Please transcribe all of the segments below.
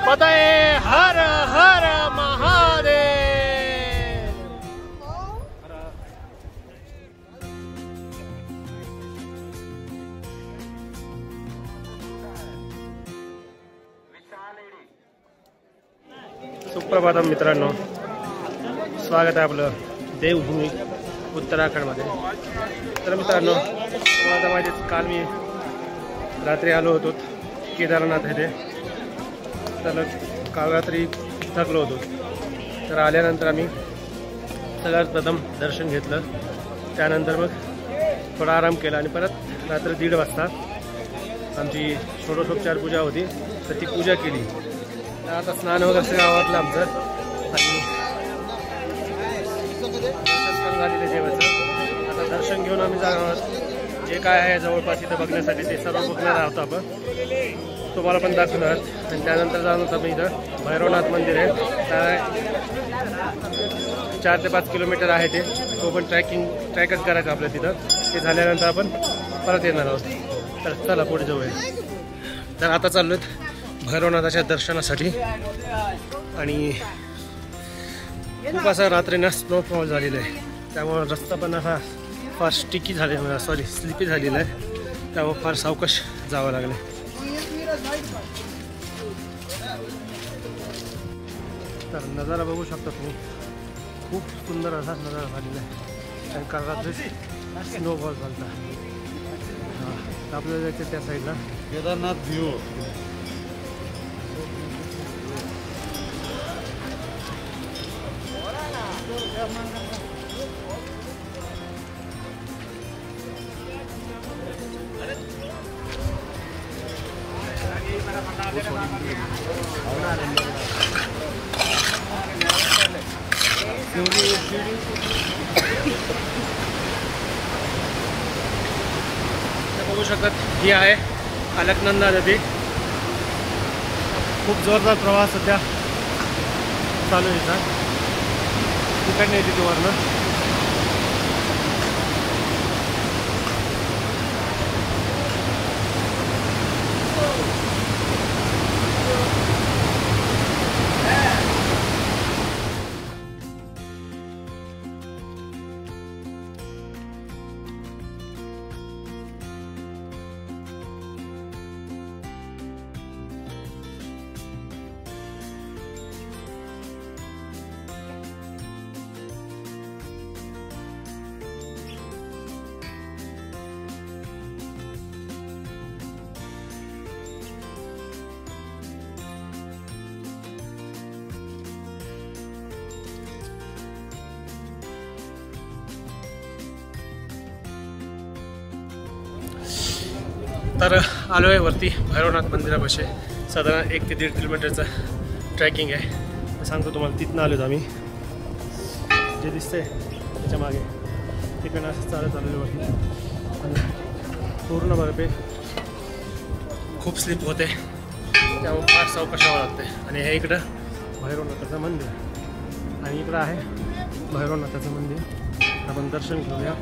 पतये हर हर महादेव। सुप्रभातम मित्रांनो, स्वागत आहे आपलं देवभूमी उत्तराखंडमध्ये। तर मित्रांनो, तुम्हाला माहिती काल मी रात्री आलो होतो केदारनाथ येथे। तर काल रात्री थकलो होतो, तर आल्यानंतर आम्ही सगळ्यात प्रथम दर्शन घेतलं, त्यानंतर मग थोडा आराम केला आणि परत रात्री 1:30 वाजता आमची षोडशोपचार पूजा होती, तर ती पूजा केली। आता स्नान वगैरे सगळं आवरलं आमचं आणि दर्शन झालेलं देवाचं। आता दर्शन घेऊन आम्ही जाणार जे काय आहे जवळपास इथं बघण्यासाठी ते सर्व बघणार आहोत आपण, तुम्हाला पण दाखवणार। आणि त्यानंतर जाणार आपण इथं भैरवनाथ मंदिर आहे, 4 ते 5 किलोमीटर आहे ते, तो पण ट्रॅकच करायचं आपल्या तिथं। ते झाल्यानंतर आपण परत येणार आहोत। तर चला पुढे जाऊया। तर आता चाललो भैरवनाथाच्या दर्शनासाठी आणि खूप असा रात्रीनं स्नोफॉल झालेला आहे, त्यामुळे रस्ता पण असा फार स्टिकी झालेला, स्लिपी झालेला आहे, त्यामुळे फार सावकाश जावं लागलं। तर नजारा बघू शकता तुम्ही, खूप सुंदर असा नजारा झालेला आहे। आणि काल रात्री स्नोफॉल झाला। हां, आपल्याला जायचं त्या साईडला केदारनाथ व्ह्यू। बघू शकतात ही आहे अलकनंदा नदी। खूप जोरदार प्रवाह सध्या चालू आहे, तिकडनं येते वरनं। तर आलो आहे वरती भैरवनाथ मंदिरापाशी, साधारण 1 ते 1.5 किलोमीटरचं ट्रॅकिंग आहे। मी सांगतो तुम्हाला, तिथनं आलो आम्ही, जे दिसतंय त्याच्या मागे तिकडनं असं चालत आलेलं वरती, आणि पूर्ण बर्फे खूप स्लिप होते, त्यामुळे फार सावकाश यावं लागते। आणि हे इकडं भैरवनाथाचं मंदिर, आणि इकडं आहे भैरवनाथाचं मंदिर, आपण दर्शन घेऊया।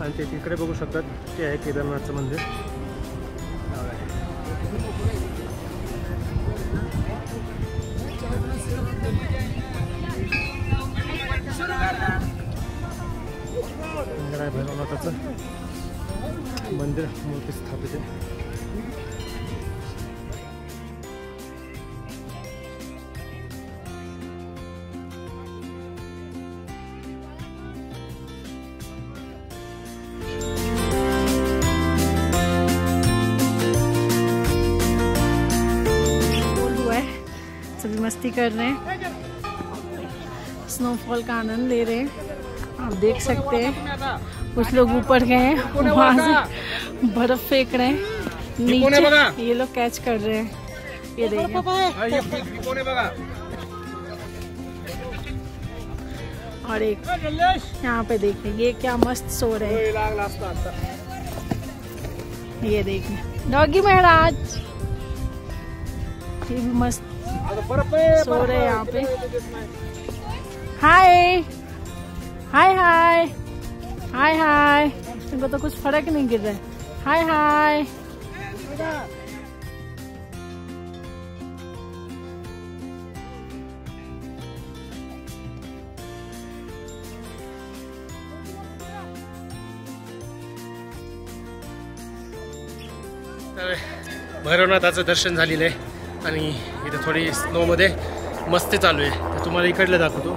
आणि ते तिकडे बघू शकतात, ते आहे केदारनाथचं मंदिर। भैरवनाथाचं मंदिर मूर्ती स्थापित आहे। सभी मस्ती कर रहे हैं, स्नोफॉल का आनंद ले रहे हैं। आप देख सकते हैं कुछ लोग ऊपर गए हैं, वहाँ से बर्फ फेंक रहे हैं नीचे, ये लोग कैच कर रहे हैं। ये देखिए, और एक यहाँ पे देखिए, ये क्या मस्त सो रहे हैं। ये देखिए डॉगी महाराज, ये भी मस्त सो रहे हैं यहाँ पे। हाय हाय हाय हाय हाय, इनको तो कुछ फर्क नहीं गिर रहा है। हाय हाय तर भैरवनाथाचं दर्शन झालेलं आहे आणि इथं थोडी स्नोमध्ये मस्ती चालू आहे. तर तुम्हाला इकडलं दाखवतो.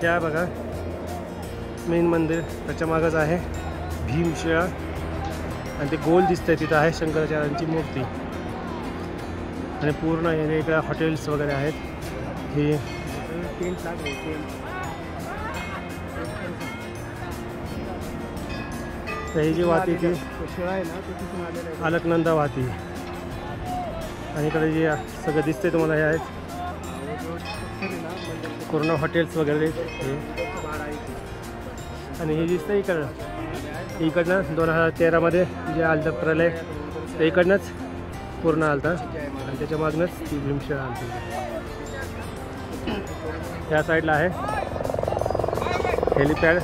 त्या बघा मेन मंदिर, त्याच्या मागच आहे भीमशिळा आणि ते गोल दिसतंय तिथं आहे शंकराचार्यांची मूर्ती आणि पूर्ण वेगवेगळ्या हॉटेल्स वगैरे आहेत. हे तर ही जी वाहती ती अलकनंदा वाहती आणि इकडे जे सगळं दिसतंय तुम्हाला हे आहेत पूर्ण हॉटेल्स वगैरे हे. आणि हे दिसतं इकडनं 2013मध्ये जे आलं प्रलय ते इकडनंच पूर्ण आलता आणि त्याच्या मागनंच ती भीमशिळा आलती. ह्या साईडला आहे हेलिपॅड.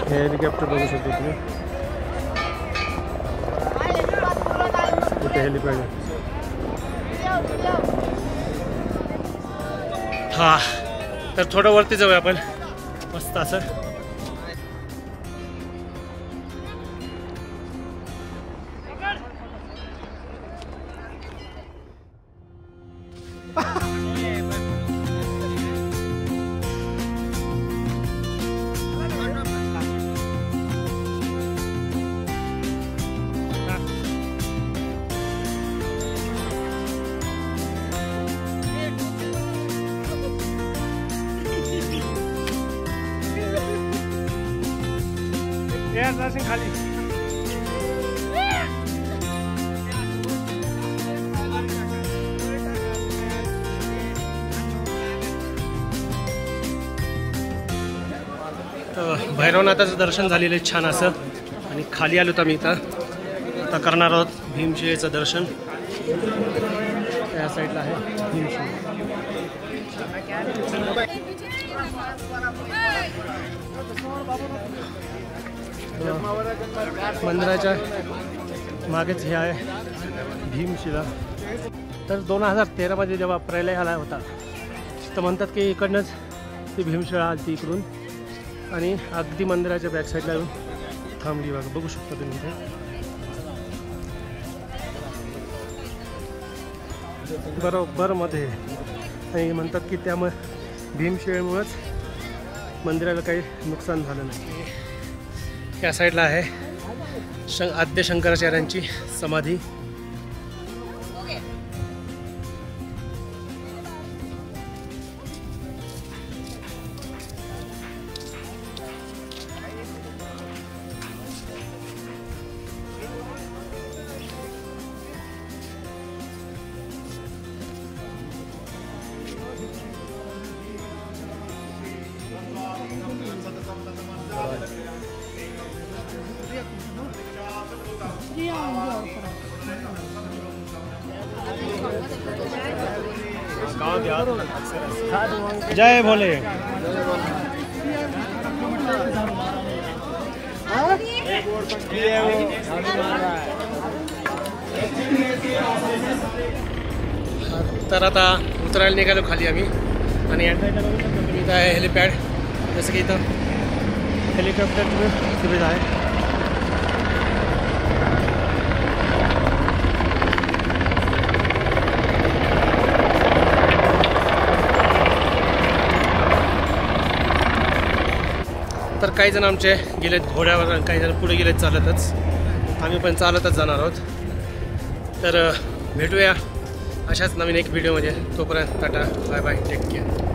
हे हेलिकॉप्टर बघू शकतो तुम्ही. इथे हेलिपॅड आहे. हा तर थोडं वरती जाऊया आपण मस्त असं. खाली तर भैरवनाथाचं दर्शन झालेलं आहे छान असं आणि खाली आलो तर आम्ही इथं आता करणार आहोत भीमशिळेचं दर्शन. त्या साईडला आहे भीमशिळा. मंदिराच्या मागेच हे आहे भीमशिळा. तर 2013मध्ये जेव्हा प्रलय आला होता तर म्हणतात की इकडनंच ती भीमशिळा आली इकडून आणि अगदी मंदिराच्या बॅक साईडला येऊन थांबली. बघू शकता तुम्ही इथे बरोबर मध्ये. आणि म्हणतात की त्यामुळे भीमशिळेमुळेच मंदिराला काही नुकसान झालं नाही. या साईडला आहे आद्य शंकराचार्यांची समाधी. जय भोले. तर आता उतरायला निघालो खाली आम्ही आणि इथं आहे हेलिपॅड. जसं की इथं हेलिकॉप्टरची सुविधा आहे. तर काही जण आमचे गेलेत घोड्यावर आणि काही जण पुढे गेलेत चालतच. आम्ही पण चालतच जाणार आहोत. तर भेटूया अशाच नवीन एक व्हिडिओमध्ये. तोपर्यंत tata bye bye take care.